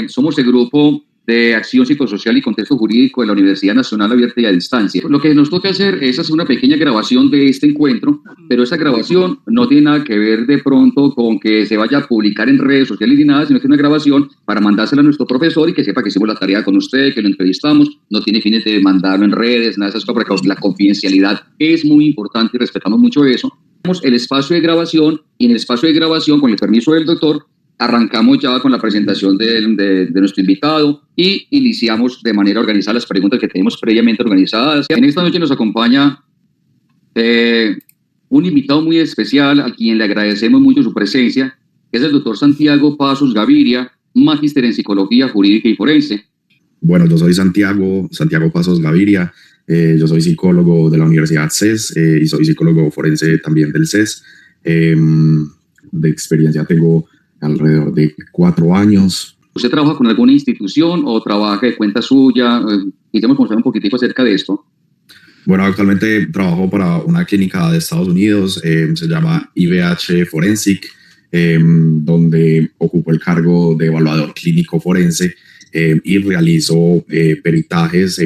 Somos el grupo de Acción Psicosocial y Contexto Jurídico de la Universidad Nacional Abierta y a Distancia. Lo que nos toca hacer es hacer una pequeña grabación de este encuentro, pero esa grabación no tiene nada que ver de pronto con que se vaya a publicar en redes sociales ni nada, sino que es una grabación para mandársela a nuestro profesor y que sepa que hicimos la tarea con usted, que lo entrevistamos. No tiene fines de mandarlo en redes, nada de esas cosas, porque la confidencialidad es muy importante y respetamos mucho eso. Tenemos el espacio de grabación y en el espacio de grabación, con el permiso del doctor, arrancamos ya con la presentación de nuestro invitado y iniciamos de manera organizada las preguntas que tenemos previamente organizadas. En esta noche nos acompaña un invitado muy especial a quien le agradecemos mucho su presencia, que es el doctor Santiago Pasos Gaviria, magíster en Psicología Jurídica y Forense. Bueno, yo soy Santiago Pasos Gaviria, yo soy psicólogo de la Universidad CES y soy psicólogo forense también del CES. De experiencia tengo alrededor de 4 años. ¿Usted trabaja con alguna institución o trabaja de cuenta suya? Quisiéramos conocer un poquitico acerca de esto. Bueno, actualmente trabajo para una clínica de Estados Unidos, se llama IVH Forensic, donde ocupo el cargo de evaluador clínico forense y realizo peritajes,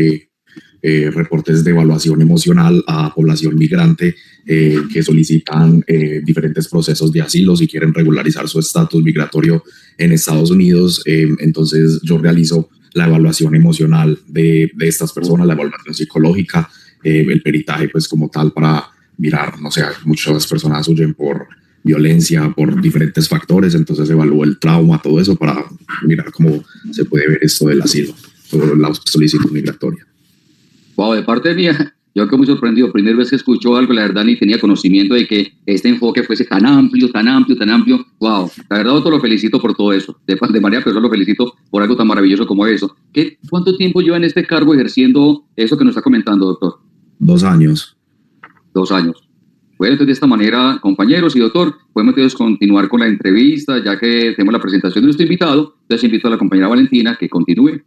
reportes de evaluación emocional a población migrante que solicitan diferentes procesos de asilo si quieren regularizar su estatus migratorio en Estados Unidos. Entonces yo realizo la evaluación emocional de estas personas, la evaluación psicológica, el peritaje pues como tal para mirar, no sé, muchas personas huyen por violencia, por diferentes factores, entonces evalúo el trauma, todo eso para mirar cómo se puede ver esto del asilo, o la solicitud migratoria. Wow, de parte mía, yo quedé muy sorprendido. Primera vez que escucho algo, la verdad, ni tenía conocimiento de que este enfoque fuese tan amplio, tan amplio, tan amplio. Wow, la verdad, doctor, lo felicito por todo eso. De manera personal, lo felicito por algo tan maravilloso como eso. ¿Cuánto tiempo lleva en este cargo ejerciendo eso que nos está comentando, doctor? 2 años. 2 años. Bueno, entonces de esta manera, compañeros y doctor, podemos entonces continuar con la entrevista, ya que tenemos la presentación de nuestro invitado. Entonces invito a la compañera Valentina que continúe.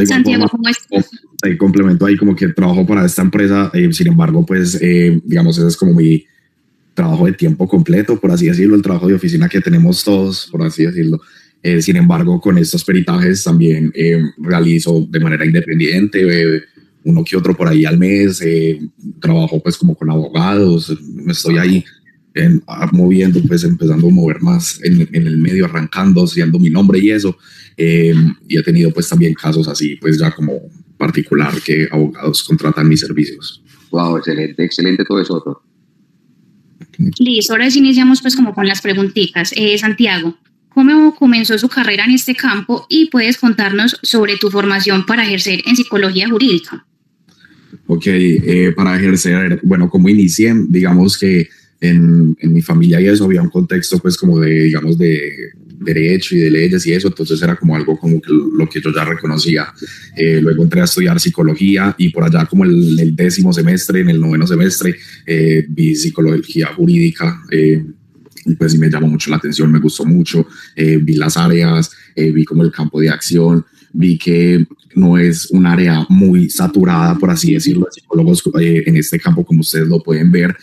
Santiago, ¿cómo estás? Complemento ahí como que trabajo para esta empresa, sin embargo, pues, digamos, ese es como mi trabajo de tiempo completo, por así decirlo, el trabajo de oficina que tenemos todos, por así decirlo. Sin embargo, con estos peritajes también realizo de manera independiente, uno que otro por ahí al mes, trabajo pues como con abogados, me estoy ahí moviendo, pues empezando a mover más en el medio, arrancando, siendo mi nombre y eso. Y he tenido pues también casos así, pues ya como particular que abogados contratan mis servicios. Wow, excelente, excelente todo eso, doctor. Listo, ahora sí iniciamos pues como con las preguntitas. Santiago, ¿cómo comenzó su carrera en este campo y puedes contarnos sobre tu formación para ejercer en psicología jurídica? Ok, para ejercer, bueno, como inicié, digamos que en mi familia y eso había un contexto pues como de, digamos, de derecho y de leyes y eso, entonces era como algo como que lo que yo ya reconocía. Luego entré a estudiar psicología y por allá como en el 10º semestre, en el 9º semestre, vi psicología jurídica, y pues sí me llamó mucho la atención, me gustó mucho, vi las áreas, vi como el campo de acción, vi que no es un área muy saturada, por así decirlo, de psicólogos en este campo, como ustedes lo pueden ver.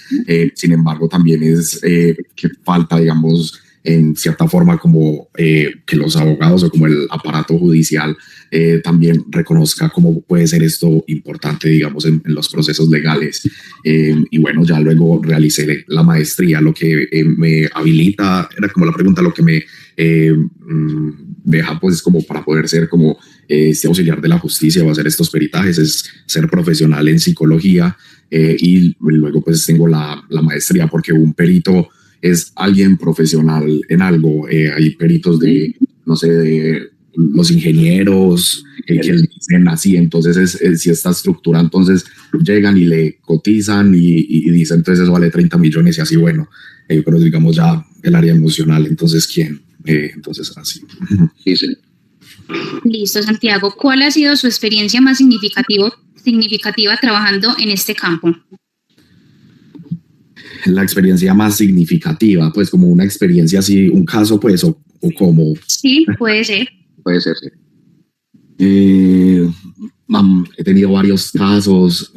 Sin embargo, también es que falta, digamos, en cierta forma como que los abogados o como el aparato judicial también reconozca cómo puede ser esto importante, digamos, en los procesos legales. Y bueno, ya luego realicé la maestría, lo que me habilita, era como la pregunta, lo que me deja pues como para poder ser como este auxiliar de la justicia o hacer estos peritajes, es ser profesional en psicología, y luego pues tengo la maestría, porque un perito es alguien profesional en algo. Hay peritos de, no sé, de los ingenieros que dicen así, entonces si esta estructura, entonces llegan y le cotizan y dicen, entonces eso vale 30 millones y así, bueno, pero digamos ya el área emocional, entonces ¿quién? Entonces así. Sí, sí. Listo, Santiago, ¿cuál ha sido su experiencia más significativa trabajando en este campo? La experiencia más significativa, pues como una experiencia así, un caso pues, o como... Sí, puede ser. Puede ser, sí. He tenido varios casos,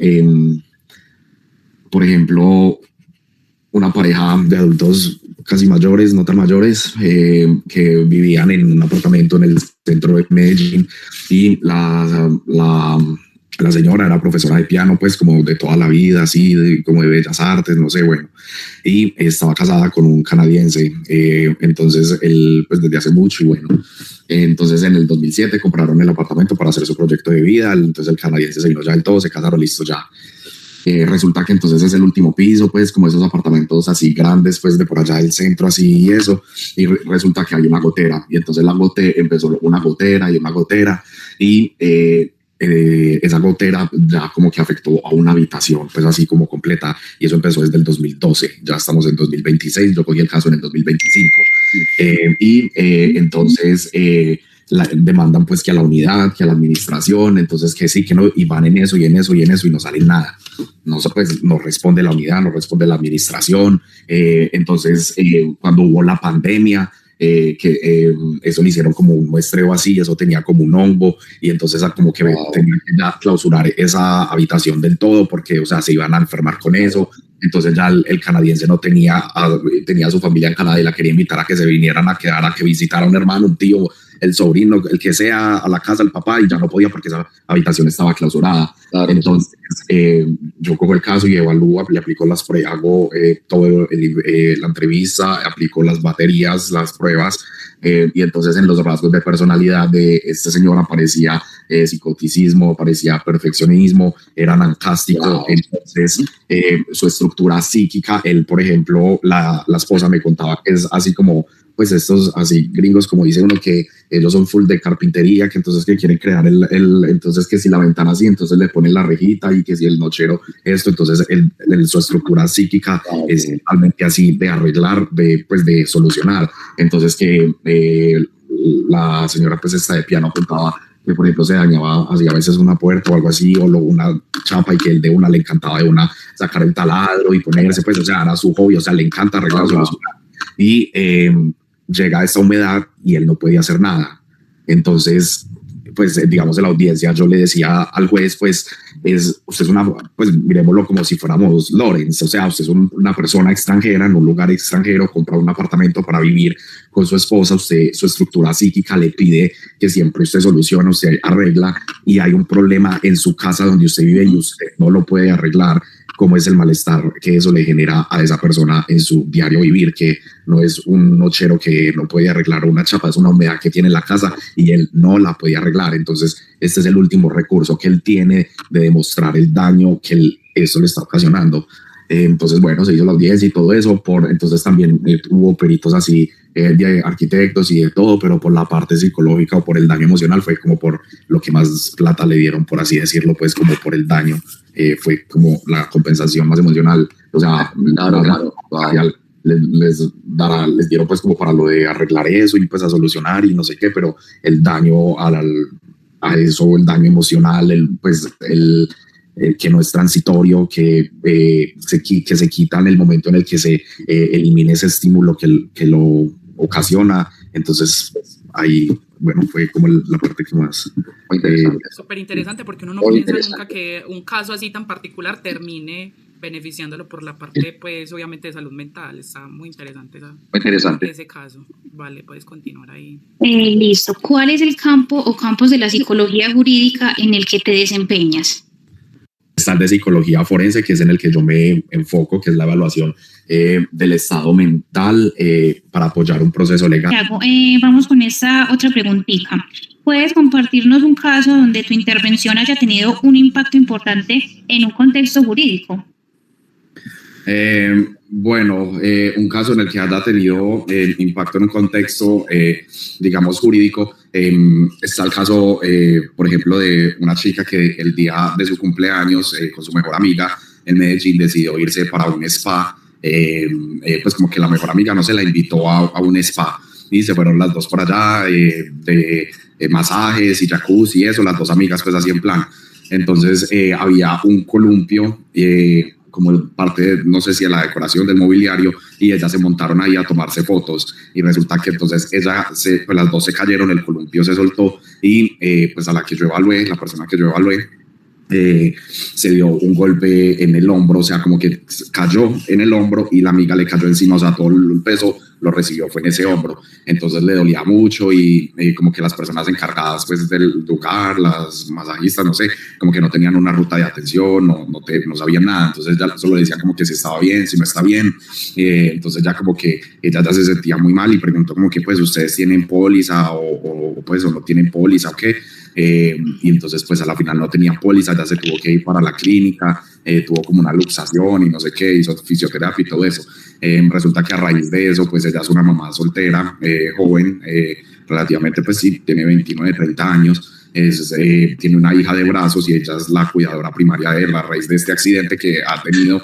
por ejemplo, una pareja de adultos casi mayores, no tan mayores, que vivían en un apartamento en el centro de Medellín, y la señora era profesora de piano, pues como de toda la vida, así, como de bellas artes, no sé, bueno, y estaba casada con un canadiense, entonces él, pues desde hace mucho, y bueno, entonces en el 2007 compraron el apartamento para hacer su proyecto de vida, entonces el canadiense se vino ya del todo, se casaron, listo ya. Resulta que entonces es el último piso, pues como esos apartamentos así grandes, pues de por allá del centro, así y eso, y resulta que hay una gotera, y entonces empezó una gotera y una gotera, y esa gotera ya como que afectó a una habitación, pues así como completa, y eso empezó desde el 2012, ya estamos en 2026, yo cogí el caso en el 2025, entonces demandan pues que a la unidad, que a la administración, entonces que sí, que no, y van en eso y en eso y en eso y no sale nada, no, pues, no responde la unidad, no responde la administración, entonces cuando hubo la pandemia, eso le hicieron como un muestreo así, eso tenía como un hongo, y entonces como que tenían que ya clausurar esa habitación del todo, porque o sea, se iban a enfermar con eso. Entonces ya el canadiense no tenía a su familia en Canadá y la quería invitar a que se vinieran a quedar, a que visitara a un hermano, un tío, el sobrino, el que sea, a la casa del papá, y ya no podía porque esa habitación estaba clausurada. Claro. Entonces yo cojo el caso y evalúo, le aplico las pruebas, hago todo la entrevista, aplico las baterías, las pruebas, y entonces en los rasgos de personalidad de este señor aparecía psicoticismo, aparecía perfeccionismo, era narcísico. Wow. Entonces su estructura psíquica, él, por ejemplo, la esposa me contaba que es así como, pues estos así gringos, como dice uno, que ellos son full de carpintería, que entonces que quieren crear entonces que si la ventana así, entonces le ponen la rejita, y que si el nochero esto, entonces su estructura psíquica es realmente así de arreglar, pues de solucionar. Entonces que la señora pues esta de piano contaba que por ejemplo se dañaba así a veces una puerta o algo así, o una chapa, y que él de una le encantaba de una sacar el taladro y ponerse, pues o sea, era su hobby, o sea, le encanta arreglar, solucionar. Y llega esta humedad y él no podía hacer nada. Entonces, pues digamos en la audiencia yo le decía al juez, pues usted es pues miremoslo como si fuéramos Lawrence, o sea, usted es una persona extranjera en un lugar extranjero, compra un apartamento para vivir con su esposa, usted, su estructura psíquica le pide que siempre usted soluciona, usted arregla, y hay un problema en su casa donde usted vive y usted no lo puede arreglar. Cómo es el malestar que eso le genera a esa persona en su diario vivir, que no es un nochero que no puede arreglar una chapa, es una humedad que tiene en la casa y él no la puede arreglar. Entonces este es el último recurso que él tiene de demostrar el daño que eso le está ocasionando. Entonces, bueno, se hizo la audiencia y todo eso, entonces también hubo peritos así de arquitectos y de todo, pero por la parte psicológica o por el daño emocional fue como por lo que más plata le dieron, por así decirlo, pues como por el daño, fue como la compensación más emocional, o sea, les dieron pues como para lo de arreglar eso y pues a solucionar y no sé qué, pero el daño a eso, el daño emocional, que no es transitorio, que se quita en el momento en el que se elimine ese estímulo que lo ocasiona. Entonces, pues, ahí, bueno, fue como la parte que más... Súper interesante, porque uno no piensa nunca que un caso así tan particular termine beneficiándolo por la parte, pues, obviamente de salud mental. Está muy interesante ese caso. Vale, puedes continuar ahí. Listo. ¿Cuál es el campo o campos de la psicología jurídica en el que te desempeñas? Está el de psicología forense, que es en el que yo me enfoco, que es la evaluación del estado mental para apoyar un proceso legal. Vamos con esta otra preguntita. ¿Puedes compartirnos un caso donde tu intervención haya tenido un impacto importante en un contexto jurídico? Bueno, un caso en el que haya tenido impacto en un contexto, digamos, jurídico, está el caso, por ejemplo, de una chica que el día de su cumpleaños, con su mejor amiga en Medellín, decidió irse para un spa, pues como que la mejor amiga no se la invitó a un spa, y se fueron las dos por allá, de masajes y jacuzzi y eso, las dos amigas pues así en plan. Entonces había un columpio, como parte de, no sé si a la decoración del mobiliario, y ellas se montaron ahí a tomarse fotos, y resulta que entonces pues las dos se cayeron, el columpio se soltó, y pues a la que yo evalué, la persona que yo evalué, se dio un golpe en el hombro, o sea, como que cayó en el hombro y la amiga le cayó encima, o sea, todo el peso lo recibió fue en ese hombro, entonces le dolía mucho y como que las personas encargadas pues del lugar, las masajistas, no sé, como que no tenían una ruta de atención, no sabían nada, entonces ya solo decían como que si estaba bien, si no está bien, entonces ya como que ella ya se sentía muy mal y preguntó como que pues ustedes tienen póliza o pues o no tienen póliza o qué. Y entonces pues a la final no tenía póliza, ya se tuvo que ir para la clínica, tuvo como una luxación y no sé qué, hizo fisioterapia y todo eso. Resulta que a raíz de eso pues ella es una mamá soltera, joven, relativamente pues sí, tiene 29, 30 años, tiene una hija de brazos y ella es la cuidadora primaria de él. A raíz de este accidente que ha tenido,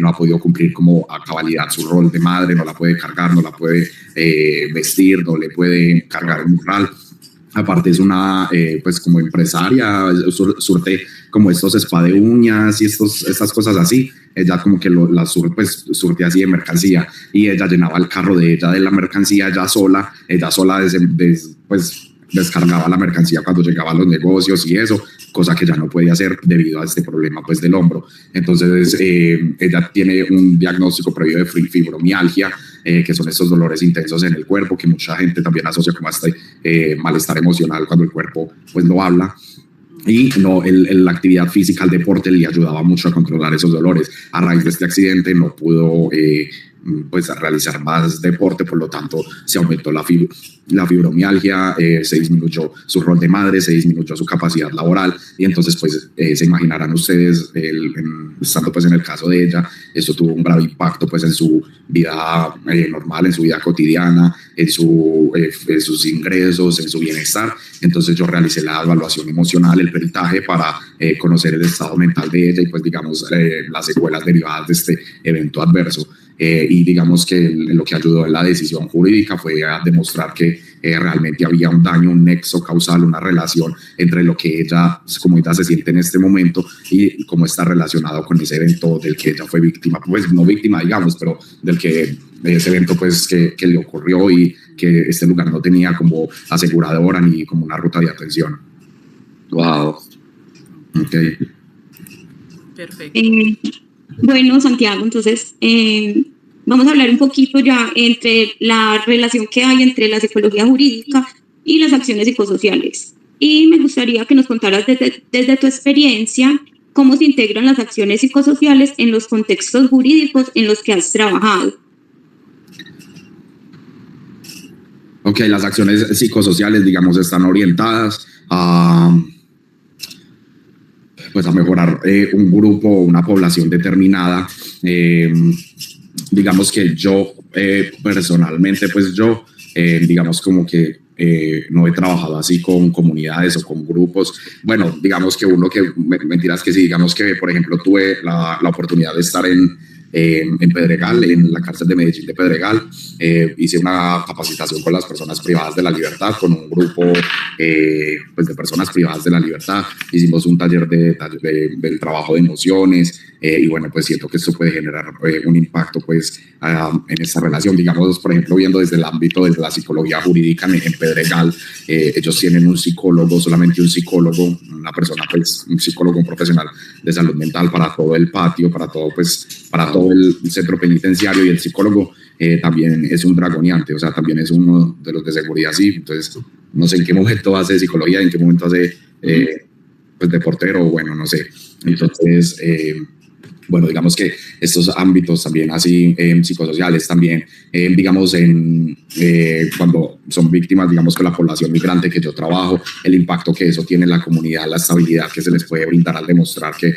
no ha podido cumplir como a cabalidad su rol de madre, no la puede cargar, no la puede vestir, no le puede cargar un morral. Aparte es una, pues como empresaria, surte como estos spa de uñas y estas cosas así. Ella como que surte así de mercancía y ella llenaba el carro de ella de la mercancía ella sola pues descargaba la mercancía cuando llegaba a los negocios y eso, cosa que ya no podía hacer debido a este problema pues del hombro. Entonces ella tiene un diagnóstico previo de fibromialgia, que son estos dolores intensos en el cuerpo que mucha gente también asocia como este malestar emocional cuando el cuerpo pues lo habla. Y la actividad física, el deporte le ayudaba mucho a controlar esos dolores. A raíz de este accidente no pudo pues realizar más deporte, por lo tanto se aumentó la fibromialgia, se disminuyó su rol de madre, se disminuyó su capacidad laboral y entonces pues se imaginarán ustedes, estando pues en el caso de ella, esto tuvo un grave impacto pues en su vida normal, en su vida cotidiana, en sus ingresos, en su bienestar. Entonces yo realicé la evaluación emocional, el peritaje para conocer el estado mental de ella y pues digamos las secuelas derivadas de este evento adverso. Y digamos que lo que ayudó en la decisión jurídica fue a demostrar que realmente había un daño, un nexo causal, una relación entre lo que ella, como ella se siente en este momento y cómo está relacionado con ese evento del que ella fue víctima, pues no víctima digamos, pero del que ese evento pues que le ocurrió y que este lugar no tenía como aseguradora ni como una ruta de atención. Wow. Okay. Perfecto. Bueno, Santiago, entonces vamos a hablar un poquito ya entre la relación que hay entre la psicología jurídica y las acciones psicosociales. Y me gustaría que nos contaras desde tu experiencia cómo se integran las acciones psicosociales en los contextos jurídicos en los que has trabajado. Ok, las acciones psicosociales, digamos, están orientadas a mejorar un grupo o una población determinada. Digamos que yo personalmente, pues yo, digamos como que no he trabajado así con comunidades o con grupos. Bueno, digamos que mentiras que sí, digamos que, por ejemplo, tuve la oportunidad de estar en Pedregal, en la cárcel de Medellín de Pedregal. Hice una capacitación con las personas privadas de la libertad, con un grupo pues de personas privadas de la libertad. Hicimos un taller del trabajo de emociones y bueno, pues siento que esto puede generar un impacto pues en esta relación. Digamos, por ejemplo, viendo desde el ámbito de la psicología jurídica en Pedregal, ellos tienen un psicólogo, solamente un psicólogo, una persona pues, un psicólogo, un profesional de salud mental para todo el patio, para todo el centro penitenciario, y el psicólogo también es un dragoneante, o sea, también es uno de los de seguridad, sí. Entonces, no sé en qué momento hace psicología, en qué momento hace pues de portero, bueno, no sé. Entonces, bueno, digamos que estos ámbitos también así psicosociales también, digamos, cuando son víctimas, digamos, con la población migrante que yo trabajo, el impacto que eso tiene en la comunidad, la estabilidad que se les puede brindar al demostrar que,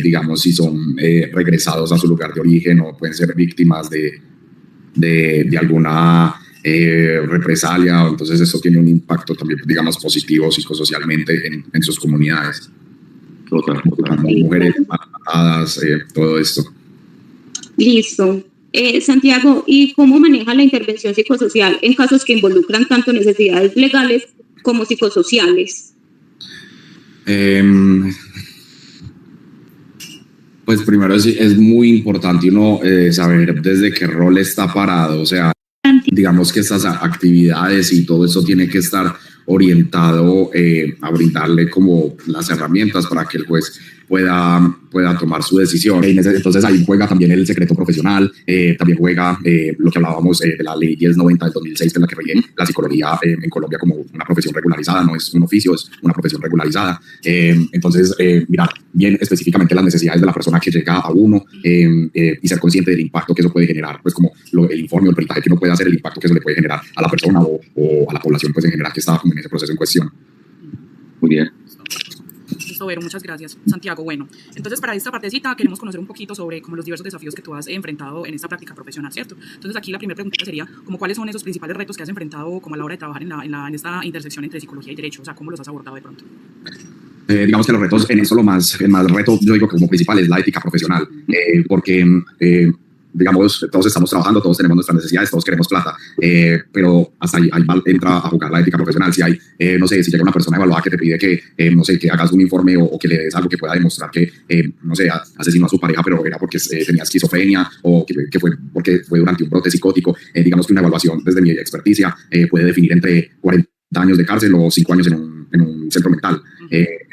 digamos, si son regresados a su lugar de origen o pueden ser víctimas de alguna represalia, entonces eso tiene un impacto también, digamos, positivo psicosocialmente en sus comunidades. Total. Mujeres matadas, todo esto. Listo. Santiago, ¿y cómo maneja la intervención psicosocial en casos que involucran tanto necesidades legales como psicosociales? Pues primero es muy importante uno saber desde qué rol está parado, o sea, digamos que estas actividades y todo eso tiene que estar orientado a brindarle como las herramientas para que el juez pueda tomar su decisión. Entonces ahí juega también el secreto profesional, también juega lo que hablábamos de la ley 1090 del 2006, que es la que rige la psicología en Colombia como una profesión regularizada, no es un oficio, es una profesión regularizada. Entonces, mirar bien específicamente las necesidades de la persona que llega a uno y ser consciente del impacto que eso puede generar, pues como el informe o el peritaje que uno puede hacer, el impacto que eso le puede generar a la persona o a la población pues en general que está como en ese proceso en cuestión. Muy bien. Listo, Vero, muchas gracias. Santiago, bueno, entonces para esta partecita queremos conocer un poquito sobre como los diversos desafíos que tú has enfrentado en esta práctica profesional, ¿cierto? Entonces aquí la primera pregunta sería, como ¿cuáles son esos principales retos que has enfrentado como a la hora de trabajar en esta intersección entre psicología y derecho? O sea, ¿cómo los has abordado de pronto? Digamos que los retos en eso, el más reto, yo digo que como principal es la ética profesional, porque digamos, todos estamos trabajando, todos tenemos nuestras necesidades, todos queremos plata, pero hasta ahí entra a jugar la ética profesional. Si hay, no sé, si llega una persona evaluada que te pide que, no sé, que hagas un informe o que le des algo que pueda demostrar que, no sé, asesinó a su pareja, pero era porque tenía esquizofrenia o que fue porque fue durante un brote psicótico, digamos que una evaluación desde mi experticia puede definir entre 40 años de cárcel o 5 años en un centro mental.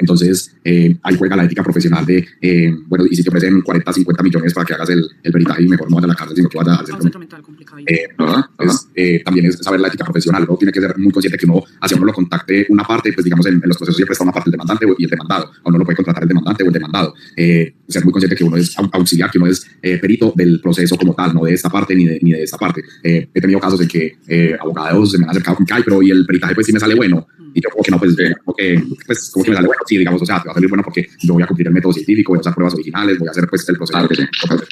Entonces, ahí juega la ética profesional de, bueno, y si te ofrecen 40, 50 millones para que hagas el peritaje, y mejor no vayas a la cárcel, sino que vayas al centro mental. Complicado. También es saber la ética profesional, uno tiene que ser muy consciente que uno, hacia uno lo contacte una parte, pues digamos, en los procesos siempre está una parte, el demandante y el demandado, a uno lo puede contratar el demandante o el demandado. Ser muy consciente que uno es auxiliar, que uno es perito del proceso como tal, no de esta parte ni de esta parte. He tenido casos en que abogados se me han acercado con que, pero y el peritaje pues sí me sale bueno, y yo como que no, pues como que me sale bueno, sí, digamos, o sea, te va a salir bueno porque yo voy a cumplir el método científico, voy a usar pruebas originales, voy a hacer pues el proceso,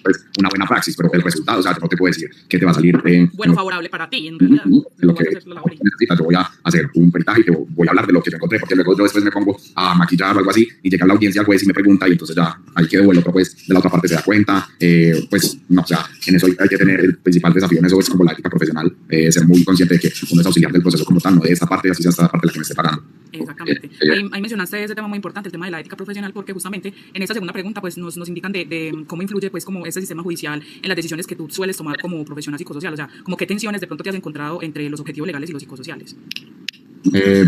pues, una buena praxis, pero el resultado, o sea, yo no te puedo decir que te va a salir bueno, favorable para ti, en realidad. Lo que necesitas, yo voy a hacer un peritaje y te voy a hablar de lo que yo encontré, porque luego yo después me pongo a maquillar o algo así, y llega a la audiencia al juez y me pregunta, y entonces ya ahí quedo, el otro pues de la otra parte se da cuenta, pues no, o sea, en eso hay que tener el principal desafío, en eso es como la ética profesional, ser muy consciente de que uno es auxiliar del proceso como tal, no de esta parte, así sea esta parte la que me esté pagando. Exactamente. Ahí mencionaste ese tema muy importante, el tema de la ética profesional, porque justamente en esta segunda pregunta pues nos indican de cómo influye pues como ese sistema judicial en las decisiones que tú sueles tomar como profesional psicosocial, o sea, como qué tensiones de pronto te has encontrado entre los objetivos legales y los psicosociales.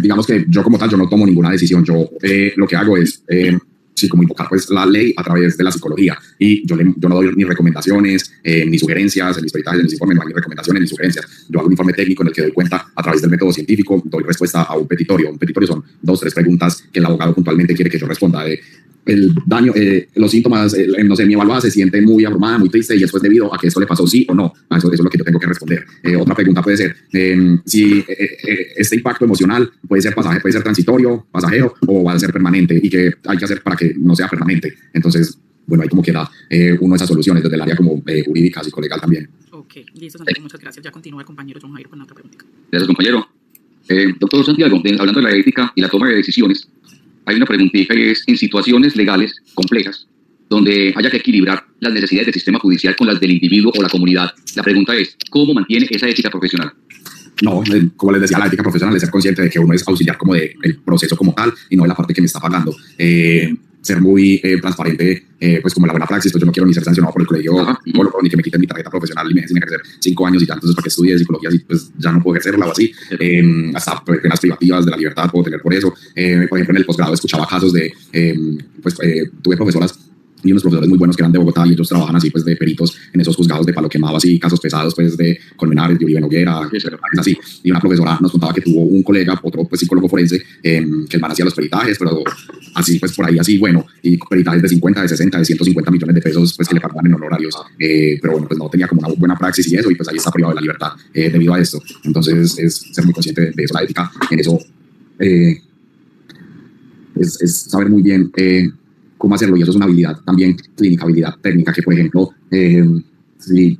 Digamos que yo como tal, yo no tomo ninguna decisión, yo lo que hago es sí, como invocar pues la ley a través de la psicología, y yo no doy ni recomendaciones, ni sugerencias en mis peritajes, en mis informes, no hay ni recomendaciones ni sugerencias. Yo hago un informe técnico en el que doy cuenta a través del método científico, doy respuesta a un petitorio. Un petitorio son 2 o 3 preguntas que el abogado puntualmente quiere que yo responda. El daño, los síntomas, no sé, mi evaluada se siente muy abrumada, muy triste, y eso es debido a que esto le pasó, sí o no. Eso es lo que yo tengo que responder. Otra pregunta puede ser si este impacto emocional puede ser transitorio, pasajero, o va a ser permanente, y qué hay que hacer para que no sea permanente. Entonces, bueno, ahí como queda uno de esas soluciones desde el área como jurídica, psicolegal también. Ok, listo, Santiago, muchas gracias. Ya continúa el compañero John Jairo con otra pregunta. Gracias, compañero. Doctor Santiago, hablando de la ética y la toma de decisiones, hay una preguntita y es, en situaciones legales complejas, donde haya que equilibrar las necesidades del sistema judicial con las del individuo o la comunidad, la pregunta es, ¿cómo mantiene esa ética profesional? No, como les decía, la ética profesional es ser consciente de que uno es auxiliar como del proceso como tal y no de la parte que me está pagando. Ser muy transparente, pues como la buena praxis, pues yo no quiero ni ser sancionado por el colegio psicólogo, ni que me quiten mi tarjeta profesional y me dejen ejercer 5 años y ya, entonces para que estudie psicología y pues ya no puedo ejercerla o así. Hasta penas privativas de la libertad puedo tener por eso. Por ejemplo, en el posgrado escuchaba casos de, tuve profesoras y unos profesores muy buenos que eran de Bogotá, y ellos trabajan así pues de peritos en esos juzgados de Palo Quemado, así casos pesados pues de Colmenares, de Uribe Noguera, así. Y una profesora nos contaba que tuvo un colega, otro pues psicólogo forense, que el man hacía los peritajes, pero así pues por ahí así, bueno, y peritajes de 50, de 60, de 150 millones de pesos pues que le pagaban en honorarios, pero bueno, pues no tenía como una buena praxis y eso, y pues ahí está privado de la libertad debido a esto. Entonces es ser muy consciente de eso, la ética en eso es saber muy bien cómo hacerlo, y eso es una habilidad también clínica, habilidad técnica, que por ejemplo, si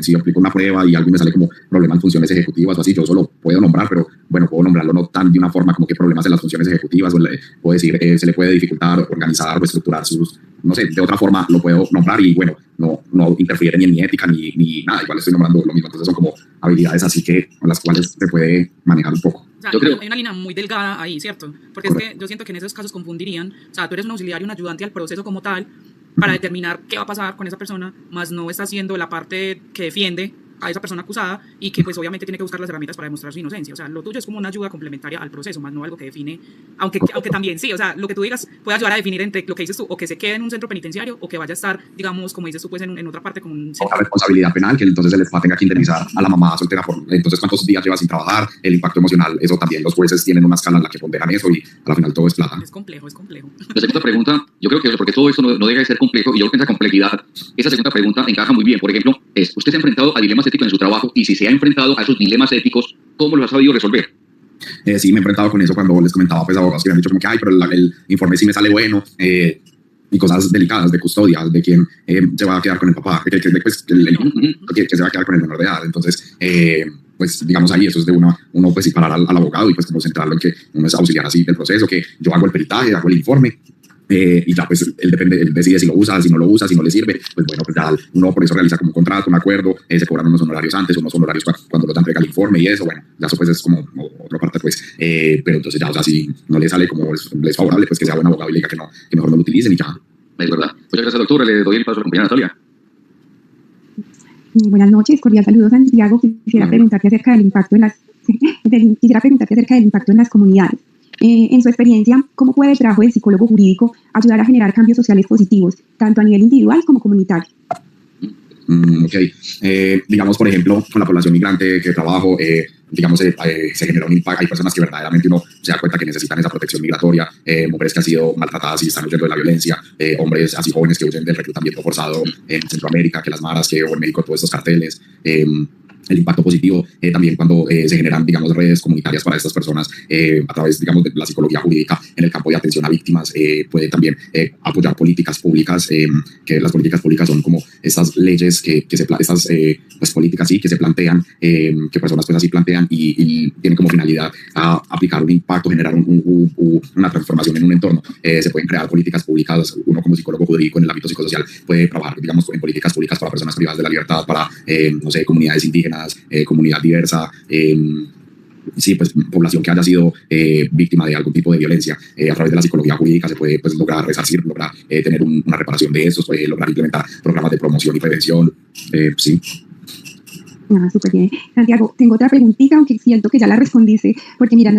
yo aplico una prueba y algo me sale como problema en funciones ejecutivas o así, yo solo puedo nombrar, pero bueno, puedo nombrarlo no tan de una forma como que problemas en las funciones ejecutivas, o puedo decir, se le puede dificultar organizar o estructurar sus, no sé, de otra forma lo puedo nombrar, y bueno, no interfiere ni en mi ética ni nada, igual estoy nombrando lo mismo. Entonces son como habilidades así que con las cuales se puede manejar un poco. O sea, yo creo hay una línea muy delgada ahí, ¿cierto? Porque correcto. Es que yo siento que en esos casos confundirían, o sea, tú eres un auxiliar y un ayudante al proceso como tal para determinar qué va a pasar con esa persona, más no está haciendo la parte que defiende a esa persona acusada y que pues obviamente tiene que buscar las herramientas para demostrar su inocencia. O sea, lo tuyo es como una ayuda complementaria al proceso, más no algo que define, aunque también sí, o sea, lo que tú digas puede ayudar a definir entre lo que dices tú, o que se quede en un centro penitenciario o que vaya a estar, digamos, como dices tú, pues en otra parte como un centro. La responsabilidad penal, que entonces el papá tenga que indemnizar a la mamá soltera por entonces cuántos días lleva sin trabajar, el impacto emocional, eso también los jueces tienen una escala en la que ponderan eso y al final todo es plata. Es complejo. La segunda pregunta, yo creo que porque todo esto no deja de ser complejo, y yo creo que esa complejidad, esa segunda pregunta encaja muy bien. Por ejemplo, usted se ha enfrentado a dilemas éticos en su trabajo, y si se ha enfrentado a esos dilemas éticos, ¿cómo los ha sabido resolver? Sí, me he enfrentado con eso cuando les comentaba pues abogados que me han dicho como que ay, pero el informe sí me sale bueno, y cosas delicadas de custodia, de quién se va a quedar con el papá, que se va a quedar con el menor de edad. Entonces, pues digamos ahí eso es de uno pues sí parar al abogado y pues como centrarlo en que uno es auxiliar así del proceso, que yo hago el peritaje, hago el informe, y ya pues él decide si lo usa, si no lo usa, si no le sirve, pues bueno, pues ya uno por eso realiza como un contrato, un acuerdo, se cobran unos honorarios antes, unos honorarios cuando lo entrega el informe y eso, bueno, ya eso pues es como otra parte pues, pero entonces ya, o sea, si no le sale como les favorable, pues que sea buen abogado y le diga que mejor no lo utilicen y ya. Es verdad. Muchas gracias, doctora. Le doy el paso a la compañera Natalia. Buenas noches, cordial saludo, Santiago. Quisiera preguntarte acerca del impacto en las comunidades. En su experiencia, ¿cómo puede el trabajo del psicólogo jurídico ayudar a generar cambios sociales positivos, tanto a nivel individual como comunitario? Digamos, por ejemplo, con la población migrante que trabajo, digamos, se genera un impacto. Hay personas que verdaderamente uno se da cuenta que necesitan esa protección migratoria, mujeres que han sido maltratadas y están huyendo de la violencia, hombres así jóvenes que huyen del reclutamiento forzado en Centroamérica, que las maras, que o en México, todos estos carteles. El impacto positivo también cuando se generan, digamos, redes comunitarias para estas personas a través, digamos, de la psicología jurídica en el campo de atención a víctimas, puede también apoyar políticas públicas, que las políticas públicas son como estas leyes estas políticas sí, que se plantean, que personas pues así plantean y tienen como finalidad a aplicar un impacto, generar una transformación en un entorno. Se pueden crear políticas públicas, uno como psicólogo jurídico en el ámbito psicosocial puede trabajar, digamos, en políticas públicas para personas privadas de la libertad, para, no sé, comunidades indígenas, comunidad diversa, sí, pues población que haya sido víctima de algún tipo de violencia. A través de la psicología jurídica se puede pues lograr resarcir, lograr tener una reparación de eso, lograr implementar programas de promoción y prevención, sí. Súper bien. Santiago, tengo otra preguntita, aunque siento que ya la respondiste, porque mira,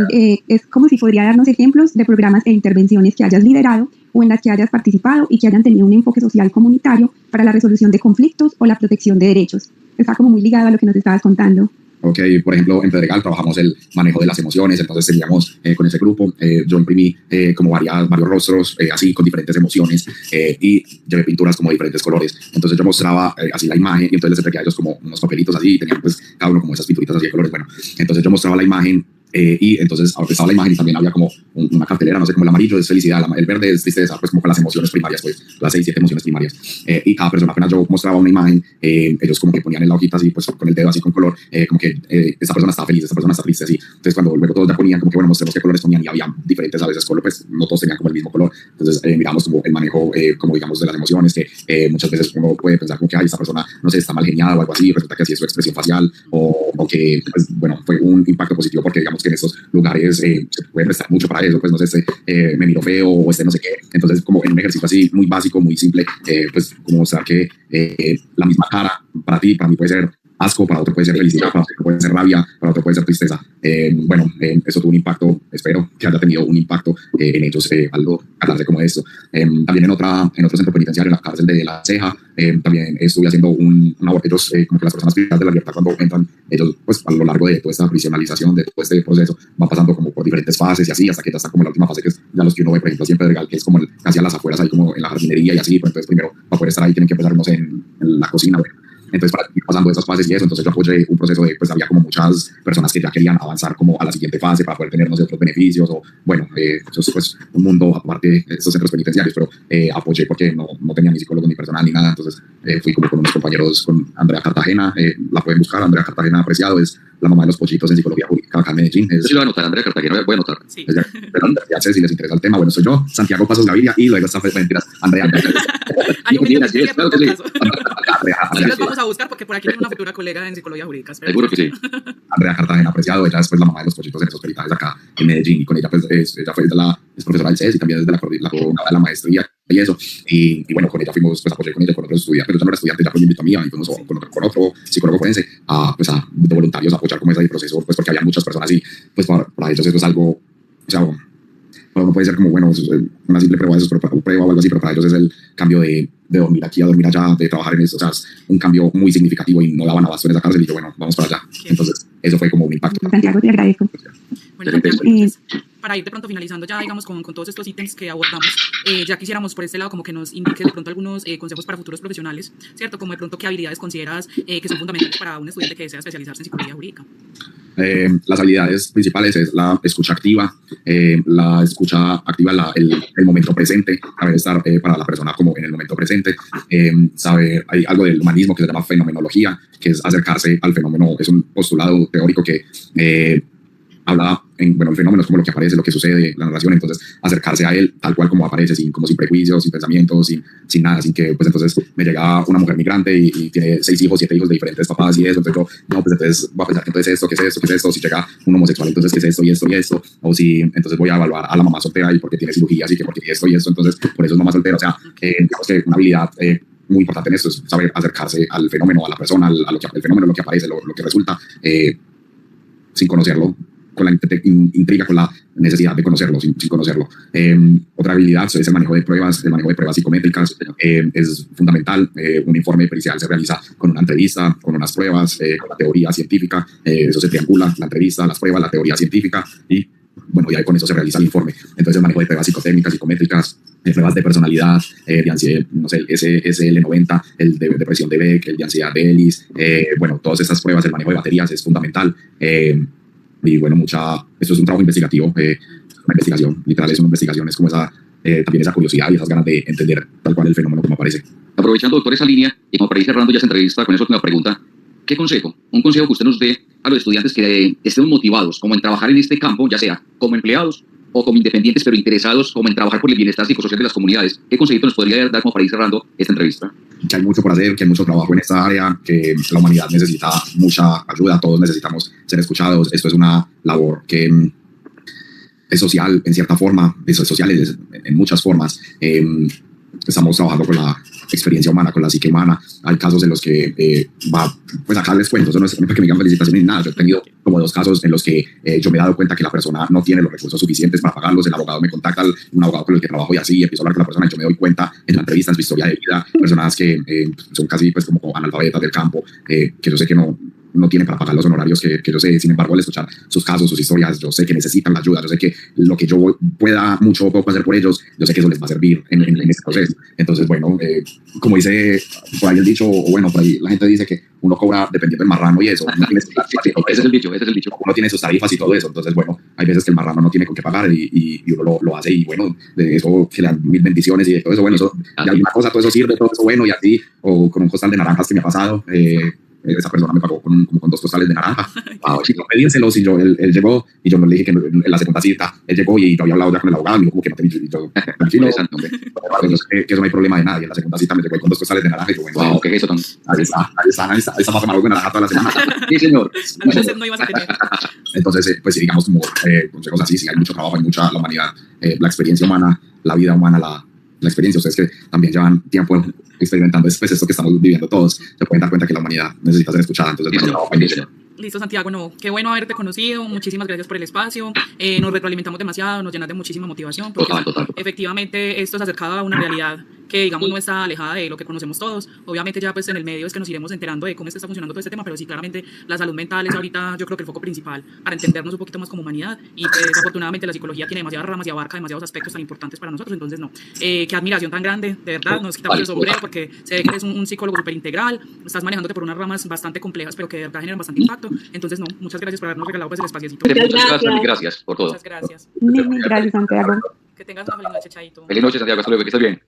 es como si podría darnos ejemplos de programas e intervenciones que hayas liderado o en las que hayas participado y que hayan tenido un enfoque social comunitario para la resolución de conflictos o la protección de derechos. Está como muy ligado a lo que nos estabas contando. Ok, por ejemplo, en Pedregal trabajamos el manejo de las emociones, entonces teníamos con ese grupo, yo imprimí como varios rostros así con diferentes emociones y llevé pinturas como de diferentes colores. Entonces yo mostraba así la imagen y entonces les entregué a ellos como unos papelitos así, y tenían pues cada uno como esas pinturitas así de colores. Bueno, entonces yo mostraba la imagen y entonces estaba la imagen y también había como una cartelera, no sé, como el amarillo es felicidad, el verde es tristeza, pues como con las emociones primarias, pues las 6, 7 emociones primarias. Y cada persona, apenas yo mostraba una imagen, ellos como que ponían en la hojita así, pues con el dedo así con color, como que esta persona está feliz, esta persona está triste, así. Entonces cuando luego todos ya ponían como que bueno, mostremos qué colores ponían y había diferentes a veces colores, pues no todos tenían como el mismo color. Entonces miramos como el manejo, como digamos, de las emociones, que muchas veces uno puede pensar como que ay, esta persona, no sé, está mal geniada o algo así, resulta que así es su expresión facial, o que, pues, bueno, fue un impacto positivo porque digamos que en estos lugares se puede prestar mucho para eso, pues no sé, me miro feo o no sé qué. Entonces como en un ejercicio así muy básico, muy simple, pues como mostrar que la misma cara para ti, para mí puede ser asco, para otro puede ser felicidad, para otro puede ser rabia, para otro puede ser tristeza. Bueno, eso tuvo un impacto, espero que haya tenido un impacto en ellos, algo catártico como esto. También en otro centro penitenciario, en la cárcel de La Ceja, también estuve haciendo ellos, como que las personas privadas de la libertad cuando entran, ellos pues a lo largo de toda esta prisionalización, de todo este proceso, van pasando como por diferentes fases y así, hasta que ya está como la última fase, que es ya los que uno ve, por ejemplo, siempre Pedregal, que es como casi a las afueras, ahí como en la jardinería y así, pero entonces primero para poder estar ahí tienen que empezar, no sé, en la cocina, bueno. Entonces, para ir pasando esas fases y eso, entonces yo apoyé un proceso de, pues había como muchas personas que ya querían avanzar como a la siguiente fase para poder tener, no sé, otros beneficios o, bueno, eso es pues un mundo aparte de estos centros penitenciarios, pero apoyé porque no tenía ni psicólogo ni personal ni nada, entonces fui como con unos compañeros, con Andrea Cartagena, la pueden buscar, Andrea Cartagena Apreciado, es la mamá de los pollitos en psicología jurídica acá en Medellín. Yo sí lo voy a anotar, Andrea Cartagena, voy a anotar. Sí. Pero ya sé si les interesa el tema, bueno, soy yo, Santiago Pasos Gaviria, y luego está mentiras, Andrea. Hay un momento que claro que sí. Así los vamos a buscar porque por aquí hay una futura colega en psicología jurídica. Seguro que sí. Andrea Cartagena Apreciado, ella es pues la mamá de los pollitos en esos peritajes acá en Medellín, y con ella pues ella fue es profesora del CES y también es de la coordinadora de la maestría. y eso, y bueno, con ella fuimos, pues apoyé con ella, con otros estudiantes, pero yo no era estudiante, ya pues me invitó a mí, y fuimos con otro psicólogo forense, pues de voluntarios a apoyar como ese proceso, pues porque había muchas personas y pues para ellos eso es algo, o sea, no puede ser como, bueno, una simple prueba, eso es prueba o algo así, pero para ellos es el cambio de dormir aquí a dormir allá, de trabajar en eso, o sea, es un cambio muy significativo y no daban abasto en esa cárcel y yo, bueno, vamos para allá. Entonces, eso fue como un impacto. Santiago, te agradezco. Bueno, entonces, para ir de pronto finalizando ya, digamos, con todos estos ítems que abordamos, ya quisiéramos por este lado como que nos indiques de pronto algunos consejos para futuros profesionales, ¿cierto? Como de pronto qué habilidades consideras que son fundamentales para un estudiante que desea especializarse en psicología jurídica. Las habilidades principales es la escucha activa, el momento presente, saber estar para la persona como en el momento presente, saber, hay algo del humanismo que se llama fenomenología, que es acercarse al fenómeno, es un postulado teórico que habla el fenómeno es como lo que aparece, lo que sucede, la narración, entonces acercarse a él tal cual como aparece, sin prejuicios, sin pensamientos, sin nada, sin que, pues entonces me llega una mujer migrante y tiene 6 hijos, 7 hijos de diferentes papás y eso, entonces yo, no, pues entonces voy a pensar que entonces esto, ¿qué es esto? Si llega un homosexual, entonces ¿qué es esto y esto y esto? O si, entonces voy a evaluar a la mamá soltera y porque tiene cirugías y que porque esto y esto, entonces por eso es mamá soltera, o sea, digamos que una habilidad muy importante en esto es saber acercarse al fenómeno, a la persona, el fenómeno, lo que aparece, lo que resulta, sin conocerlo, con la intriga, con la necesidad de conocerlo, sin conocerlo. Otra habilidad es el manejo de pruebas psicométricas, es fundamental. Un informe pericial se realiza con una entrevista, con unas pruebas, con la teoría científica, eso se triangula, la entrevista, las pruebas, la teoría científica y bueno, ya con eso se realiza el informe. Entonces el manejo de pruebas psicotécnicas, psicométricas, pruebas de personalidad, de ansiedad, no sé, el SL90, el de depresión de Beck, el de ansiedad de Ellis, bueno, todas estas pruebas, el manejo de baterías es fundamental. Y bueno, esto es un trabajo investigativo, una investigación, literal es una investigación, es como también esa curiosidad y esas ganas de entender tal cual el fenómeno como aparece. Aprovechando, doctor, esa línea, y como para ir cerrando ya esa entrevista con esa última pregunta, ¿qué consejo? Un consejo que usted nos dé a los estudiantes que estén motivados como en trabajar en este campo, ya sea como empleados o como independientes, pero interesados como en trabajar por el bienestar psicosocial de las comunidades. ¿Qué consejito nos podría dar como para ir cerrando esta entrevista? Que hay mucho por hacer, que hay mucho trabajo en esta área, que la humanidad necesita mucha ayuda, todos necesitamos ser escuchados. Esto es una labor que es social en cierta forma, es social en muchas formas. Estamos trabajando con la experiencia humana, con la psique humana. Hay casos en los que pues acá les cuento, eso no es que me digan felicitaciones ni nada. Yo he tenido como 2 casos en los que yo me he dado cuenta que la persona no tiene los recursos suficientes para pagarlos. El abogado me contacta, un abogado con el que trabajo y así, y empiezo a hablar con la persona y yo me doy cuenta en la entrevista, en su historia de vida, personas que son casi pues como analfabetas del campo, que yo sé que no tienen para pagar los honorarios que yo sé. Sin embargo, al escuchar sus casos, sus historias, yo sé que necesitan la ayuda, yo sé que lo que yo pueda mucho o poco hacer por ellos, yo sé que eso les va a servir en este proceso. Entonces, bueno, como dice por ahí el dicho, o bueno, por ahí la gente dice que uno cobra dependiendo del marrano y eso. Uno tiene ese es el dicho. Uno tiene sus tarifas y todo eso. Entonces, bueno, hay veces que el marrano no tiene con qué pagar y uno lo hace y bueno, de eso que le dan 1000 bendiciones y de todo eso, bueno, eso, de alguna cosa, todo eso sirve, todo eso bueno y así, o con un costal de naranjas que me ha pasado, esa persona me pagó con 2 costales de naranja. Si no pedírselos y él llegó y yo no le dije que en la segunda cita él llegó y yo había hablado ya con el abogado y me dijo como que no te y yo tranquilo, que eso no hay problema de nada. Y en la segunda cita me llegó con 2 costales de naranja y yo bueno, ¿qué es eso? Ahí está para tomar algo de naranja toda la semana. Sí, señor. No ibas a tener. Entonces, pues sí, digamos como consejos así, sí hay mucho trabajo, hay mucha la humanidad, la experiencia humana, la vida humana, la experiencia. Ustedes que también llevan tiempo experimentando esto que estamos viviendo todos, se pueden dar cuenta que la humanidad necesita ser escuchada. Entonces, Listo, Santiago, no, qué bueno haberte conocido, muchísimas gracias por el espacio, nos retroalimentamos demasiado, nos llenas de muchísima motivación, porque total. Efectivamente esto es acercado a una realidad que digamos no está alejada de lo que conocemos todos. Obviamente ya pues en el medio es que nos iremos enterando de cómo está funcionando todo este tema, pero sí, claramente la salud mental es ahorita yo creo que el foco principal para entendernos un poquito más como humanidad y pues afortunadamente la psicología tiene demasiadas ramas y abarca demasiados aspectos tan importantes para nosotros. Entonces no, qué admiración tan grande, de verdad, nos quitamos el sombrero porque sé que eres un psicólogo súper integral, estás manejándote por unas ramas bastante complejas pero que de verdad generan bastante impacto. Entonces no, muchas gracias por habernos regalado pues el espaciocito. Gracias por todo. Muchas gracias. Gracias, Santiago. Que tengas una feliz noche, Chaito. Feliz noche, Santiago, hasta luego, que estés bien.